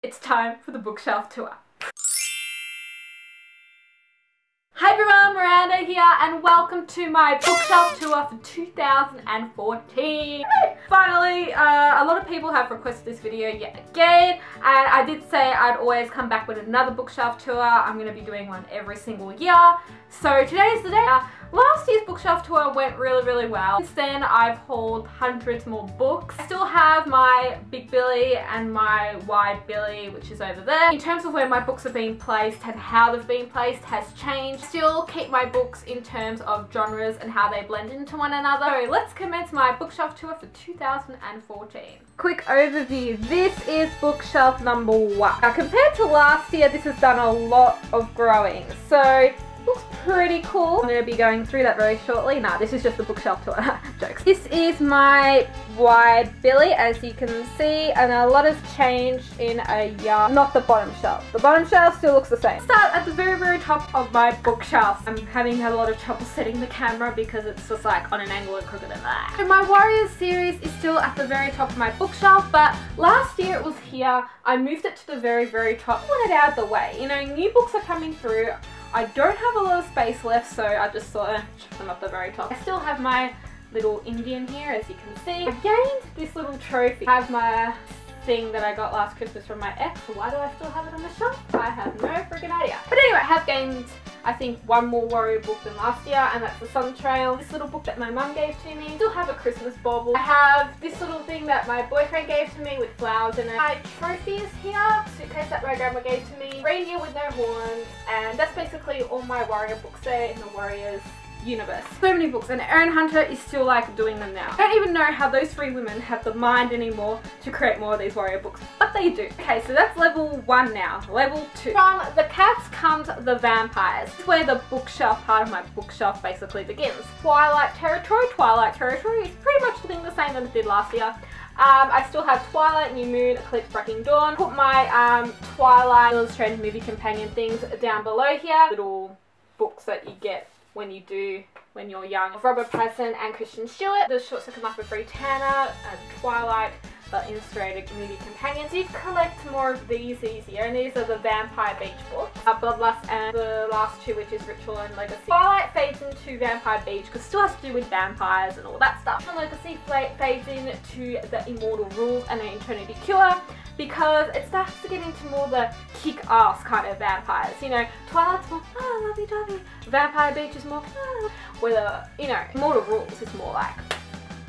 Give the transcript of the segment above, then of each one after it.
It's time for the bookshelf tour. Hi everyone, Miranda here and welcome to my bookshelf tour for 2014. Finally, a lot of people have requested this video yet again, and I did say I'd always come back with another bookshelf tour. I'm going to be doing one every single year. So today's the day. Last year's bookshelf tour went really well. Since then I've hauled hundreds more books. I still have my Big Billy and my Wide Billy, which is over there. In terms of where my books are being placed and how they've been placed has changed. Still keep my books in terms of genres and how they blend into one another. So let's commence my bookshelf tour for 2014. Quick overview. This is bookshelf number 1. Now compared to last year, this has done a lot of growing. So looks pretty cool. I'm going to be going through that very shortly. Nah, this is just the bookshelf tour. Jokes. This is my Wide Billy, as you can see, and a lot has changed in a year. Not the bottom shelf. The bottom shelf still looks the same. Start at the very top of my bookshelf. I'm having had a lot of trouble setting the camera because it's just like on an angle and crooked and that. So my Warriors series is still at the very top of my bookshelf, but last year it was here. I moved it to the very top. I want it out of the way. You know, new books are coming through. I don't have a lot of space left, so I just thought I'd chuck them up the very top. I still have my little Indian here, as you can see. I gained this little trophy. I have my thing that I got last Christmas from my ex. Why do I still have it on the shelf? I have no freaking idea. But anyway, I have gained, I think, one more Warrior book than last year, and that's the Sun Trail. This little book that my mum gave to me. Still have a Christmas bauble. I have this little thing that my boyfriend gave to me with flowers in it. My trophy is here. Suitcase that my grandma gave to me. Reindeer with no horns. And that's basically all my Warrior books there in the Warriors universe. So many books, and Erin Hunter is still like doing them now. I don't even know how those 3 women have the mind anymore to create more of these Warrior books, but they do. Okay, so that's level 1 now. Level 2. From the cats comes the vampires. This is where the bookshelf part of my bookshelf basically begins. Twilight Territory. Twilight Territory is pretty much doing the same that it did last year. I still have Twilight, New Moon, Eclipse, Breaking Dawn. Put my Twilight illustrated movie companion things down below here. Little books that you get when you're young. Robert Pattinson and Kristen Stewart. The Short Circuit Life of Brie Tanner, Twilight, the illustrated movie companions. You collect more of these easier, and these are the Vampire Beach books. Bloodlust and the last 2, which is Ritual and Legacy. Twilight fades into Vampire Beach because it still has to do with vampires and all that stuff. Ritual and Legacy fades into the Immortal Rules and the Eternity Cure, because it starts to get into more the kick-ass kind of vampires. You know, Twilight's more, oh, lovey-dovey. Vampire Beach is more, oh. Where the, you know, Immortal Rules is more like,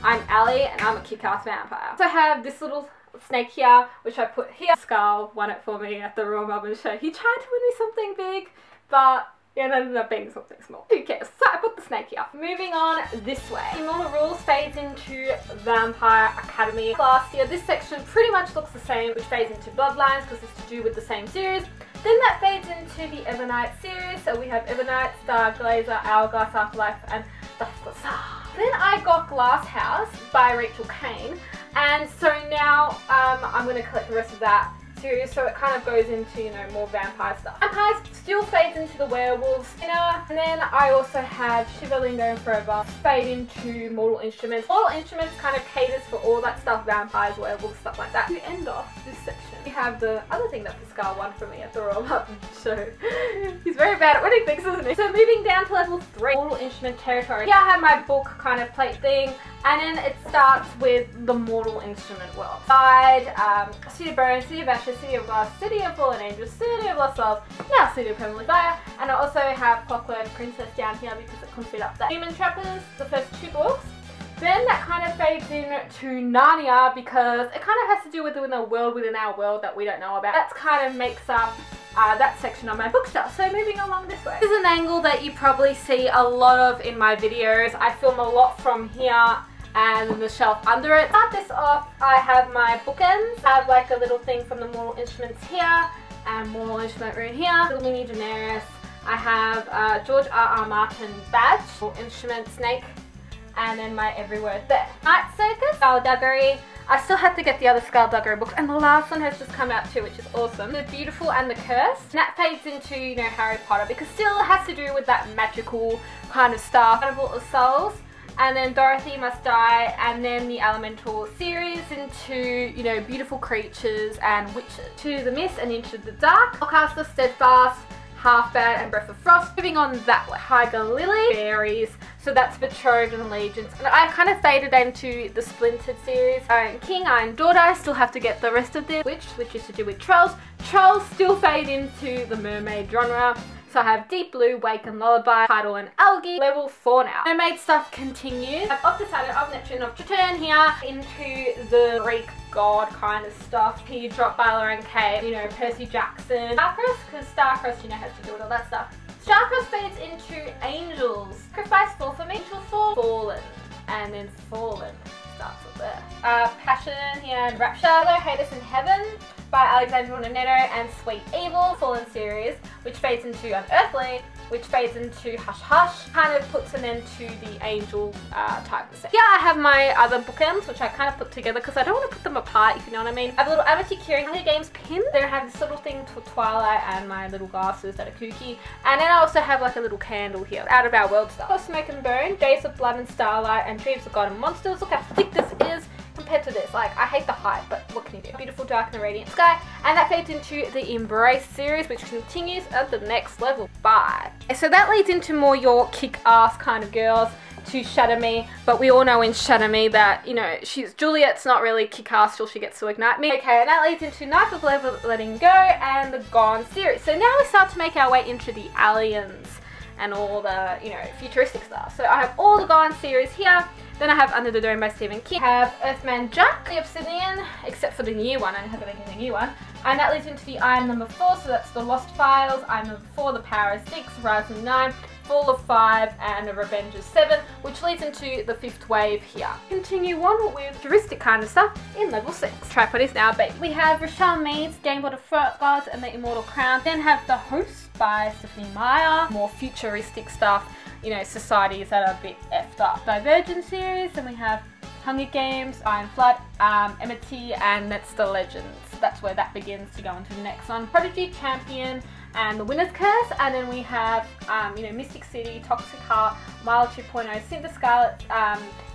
I'm Allie and I'm a kick-ass vampire. So I have this little snake here, which I put here. Scarl won it for me at the Royal Melbourne show. He tried to win me something big, but it ended up being something small. Who cares? So I put the snake here. Moving on this way. Immortal Rules fades into Vampire Academy. Last year, this section pretty much looks the same, which fades into Bloodlines because it's to do with the same series. Then that fades into the Evernight series. So we have Evernight, Star Glazer, Hourglass Afterlife, and Dusk the Star. Then I got Glass House by Rachel Kane, and so now I'm going to collect the rest of that series, so it kind of goes into, you know, more vampire stuff. Vampires still fades into the werewolves, you know, and then I also have Shiver, Linger and Forever fade into Mortal Instruments. Mortal Instruments kind of caters for all that stuff, vampires, werewolves, stuff like that. To end off this section, we have the other thing that Pascal won for me at the Royal Melbourne show. He's very bad at winning things, isn't he? So moving down to level 3, Mortal Instrument Territory. Here I have my book kind of plate thing, and then it starts with the Mortal Instrument world. City of Bones, City of Ashes, City of Glass, City of Fallen Angels, City of Lost Souls, now City of Permanently Fire, and I also have Clockwork Princess down here because it comes up that. Human Trappers, the first 2 books. Then that kind of fades into Narnia because it kind of has to do with the world within our world that we don't know about. That kind of makes up that section on my bookshelf. So moving along this way. This is an angle that you probably see a lot of in my videos. I film a lot from here and then the shelf under it. To start this off, I have my bookends. I have like a little thing from the Mortal Instruments here and Mortal Instrument right here. Little mini Daenerys. I have George R.R. Martin badge, Mortal Instrument snake, and then my every word there. Night Circus, Skullduggery. I still have to get the other Skullduggery books, and the last one has just come out too, which is awesome. The Beautiful and the Curse. And that fades into, you know, Harry Potter because still it has to do with that magical kind of stuff. Carnival of Souls. and then Dorothy Must Die, and then the Elemental series into, you know, Beautiful Creatures and Witches. To the Mist and Into the Dark, Forecaster, Steadfast, Half Bad, and Breath of Frost. Moving on that way, Tiger Lily, Fairies, so that's Betrothed and Allegiance. And I kind of faded into the Splintered series. Iron King, Iron Daughter, I still have to get the rest of this, which is to do with Trolls. Trolls still fade into the mermaid genre. So I have Deep Blue, Wake and Lullaby, Tidal and Algae, level 4 now. Mermaid stuff continues. I have of Poseidon, of Neptune, of Triton here into the Greek god kind of stuff. Here you drop by Lauren Kay, you know, Percy Jackson. Starcross, because Starcross, you know, has to do with all that stuff. Starcross fades into Angels. Sacrifice Fall for me, Angels Fall, Fallen, and then Fallen starts up there. Passion here and Rapture, Hades in Heaven by Alexandra Neto, and Sweet Evil, Fallen series, which fades into Unearthly, which fades into Hush Hush, kind of puts an end to the Angel type of set. Here I have my other bookends, which I kind of put together because I don't want to put them apart, if you know what I mean. I have a little Amity Curing Hunger Games pin. Then I have this little thing to Twilight and my little glasses that are kooky. And then I also have like a little candle here, Out of Our World stuff. Smoke and Bone, Days of Blood and Starlight, and Dreams of God and Monsters. Look how thick this is compared to this. Like, I hate the height, but what can you do? Beautiful Dark and the Radiant Sky. And that fades into the Embrace series, which continues at the next level 5. So that leads into more your kick-ass kind of girls to Shatter Me, but we all know in Shatter Me that, you know, Juliet's not really kick-ass till she gets to Ignite Me. Okay, and that leads into Knife of Letting Go and the Gone series. So now we start to make our way into the aliens and all the, you know, futuristic stuff. So I have all the Gone series here. Then I have Under the Dome by Stephen King. I have Earthman Jack, the Obsidian, except for the new one. I don't have anything in the new one. And that leads into the I Am Number 4, so that's the Lost Files, I Am Number 4, The Power of 6, Horizon 9, Fall of 5, and The Revenge of 7, which leads into the 5th wave here. Continue on with futuristic kind of stuff in level 6. Tripod is now baked. We have Rochelle Mead's Game of the Gods and The Immortal Crown. Then have The Host by Stephanie Meyer, more futuristic stuff, you know, societies that are a bit effed up. Divergent series, then we have Hunger Games, Iron Flood, Amity, and that's the Legends. That's where that begins to go into the next one. Prodigy, Champion, and The Winner's Curse, and then we have, you know, Mystic City, Toxic Heart, Mile 2.0, Cinder Scarlet,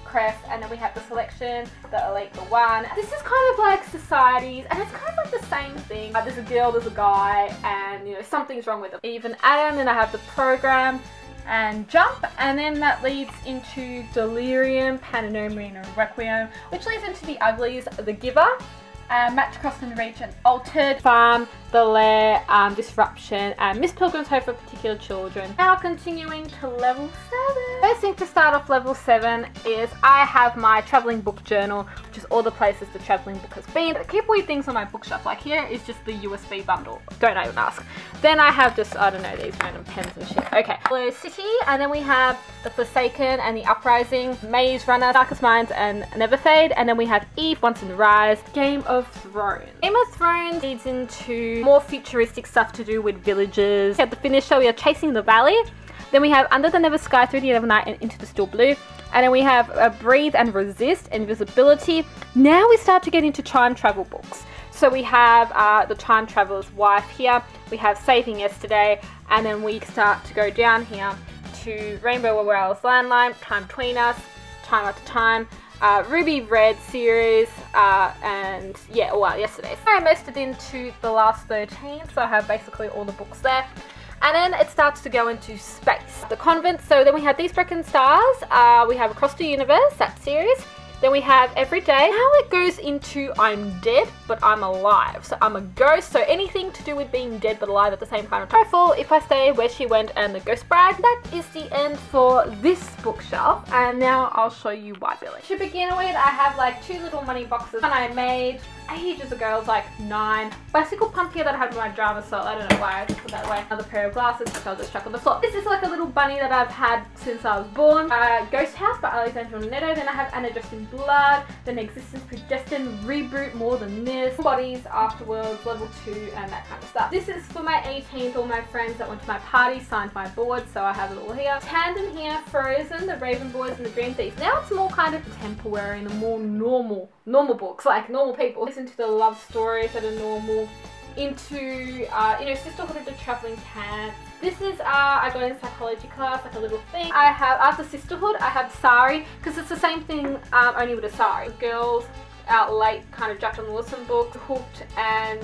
Crest, and then we have The Selection, The Elite, The One. This is kind of like societies, and it's kind of like the same thing. There's a girl, there's a guy, and, you know, something's wrong with them. Even Adam, then I have The Program, and Jump, and then that leads into Delirium, Pananomia and Requiem, which leads into The Uglies, The Giver, Match Cross and Reach, and Altered, Farm, The Lair, Disruption, and Miss Pilgrim's Hope for Particular Children. Now continuing to level 7. First thing to start off level 7 is I have my travelling book journal, which is all the places the travelling book has been. I keep weird things on my bookshelf, like here is just the USB bundle, don't even ask. Then I have just, I don't know, these random pens and shit. Okay, Blue City, and then we have The Forsaken and The Uprising, Maze Runner, Darkest Minds, and Never Fade, and then we have Eve, Once and Rise, Game of Thrones. Game of Thrones leads into more futuristic stuff to do with villages. At the finish, so we are Chasing the Valley. Then we have Under the Never Sky, Through the Never Night, and Into the Still Blue. And then we have Breathe and Resist, Invisibility. Now we start to get into time travel books. So we have The Time Traveler's Wife here. We have Saving Yesterday. And then we start to go down here to Rainbow Warriors Landline, Time Between Us, Time After Time, Ruby Red series, and yeah, well, yesterday. So I most it into the last 13, so I have basically all the books there. And then it starts to go into space. The Convent, so then we have These Broken Stars, we have Across the Universe, that series. Then we have Every Day. Now it goes into I'm dead, but I'm alive. So I'm a ghost, so anything to do with being dead but alive at the same time. Trifle, If I Stay, Where She Went, and The Ghost Bride. That is the end for this bookshelf, and now I'll show you why, Billy. To begin with, I have like 2 little money boxes that I made ages ago. I was like 9. Bicycle pump here that I had in my drama, so I don't know why I just put that away. Another pair of glasses, which I'll just chuck on the floor. This is like a little bunny that I've had since I was born. Ghost House by Alexandra Neto. Then I have Anna Dressed in Blood, Then Existence Predestined, Reboot, More Than This, Bodies, Afterwards, Level 2, and that kind of stuff. This is for my 18th. All my friends that went to my party signed my board, so I have it all here. Tandem here, Frozen, The Raven Boys, and The Dream Thief. Now it's more kind of contemporary and more normal books, like normal people. Listen to the love stories that are normal. into, you know, Sisterhood of the Traveling Pants. This is, I got in psychology class, like a little thing. I have, after Sisterhood, I have Sari, because it's the same thing, only with a Sari. Girls Out Late, kind of Jack and Lawson book, Hooked, and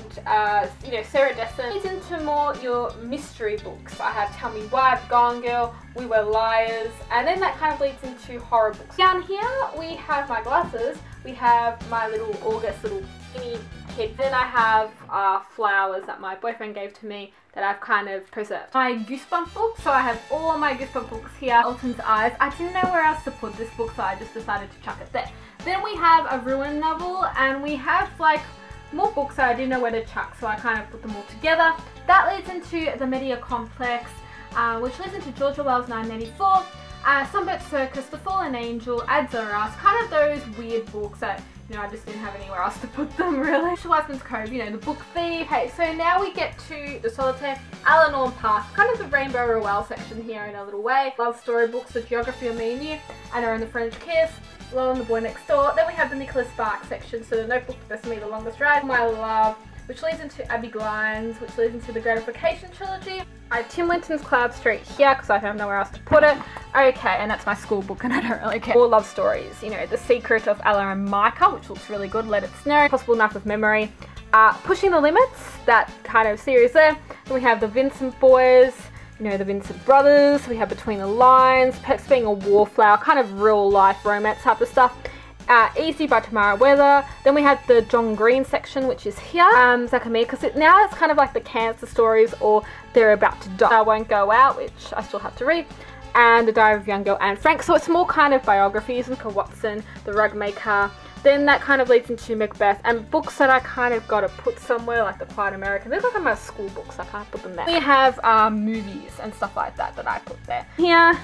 you know, Sarah Dessen. It's into more your mystery books. I have Tell Me Why, Gone Girl, We Were Liars, and then that kind of leads into horror books. Down here we have my glasses. We have my little August little mini kid. Then I have flowers that my boyfriend gave to me that I've kind of preserved. My Goosebump book, so I have all my Goosebump books here. Alton's Eyes. I didn't know where else to put this book, so I just decided to chuck it there. Then we have a Ruin novel, and we have like more books that I didn't know where to chuck, so I kind of put them all together. That leads into the Media Complex, which leads into George Orwell's 1984, Sunbird Circus, The Fallen Angel, Ads Are Us, kind of those weird books that, you know, I just didn't have anywhere else to put them really. Wiseman's Cove, you know, The Book Thief. Okay, so now we get to The Solitaire, Alan Orme Park, kind of the Rainbow Rowell section here in a little way. Love story books, The Geography of Me and You, Anna and the French Kiss, Lol and the Boy Next Door. Then we have the Nicholas Sparks section, so The Notebook, The Best of Me, The Longest Ride, My Love, which leads into Abby Glines, which leads into the Gratification trilogy. I have Tim Winton's Cloud Street here because I have nowhere else to put it. Okay, and that's my school book and I don't really care. More love stories, you know, The Secret of Ella and Micah, which looks really good, Let It Snow, Possible Knife of Memory, Pushing the Limits, that kind of series there. Then we have the Vincent Boys, you know, the Vincent Brothers. We have Between the Lines, Peps Being a Wallflower, kind of real life romance type of stuff. Easy by Tamara Weather. Then we have the John Green section, which is here. Zakame, because now it's kind of like the cancer stories or They're About to Die. I Won't Go Out, which I still have to read. And The Diary of Young Girl Anne Frank. So it's more kind of biographies, Mika Watson, The Rug Maker. Then that kind of leads into Macbeth and books that I kind of got to put somewhere, like The Quiet American. These are like my school books, I can't put them there. We have movies and stuff like that that I put there. Here,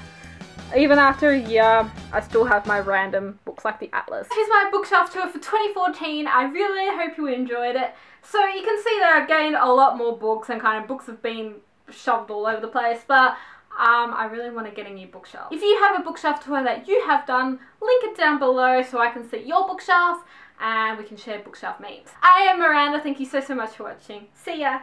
even after a year, I still have my random books like the Atlas. Here's my bookshelf tour for 2014. I really hope you enjoyed it. So you can see that I've gained a lot more books and kind of books have been shoved all over the place, but I really want to get a new bookshelf. If you have a bookshelf tour that you have done, link it down below so I can see your bookshelf and we can share bookshelf memes. I am Miranda. Thank you so much for watching. See ya!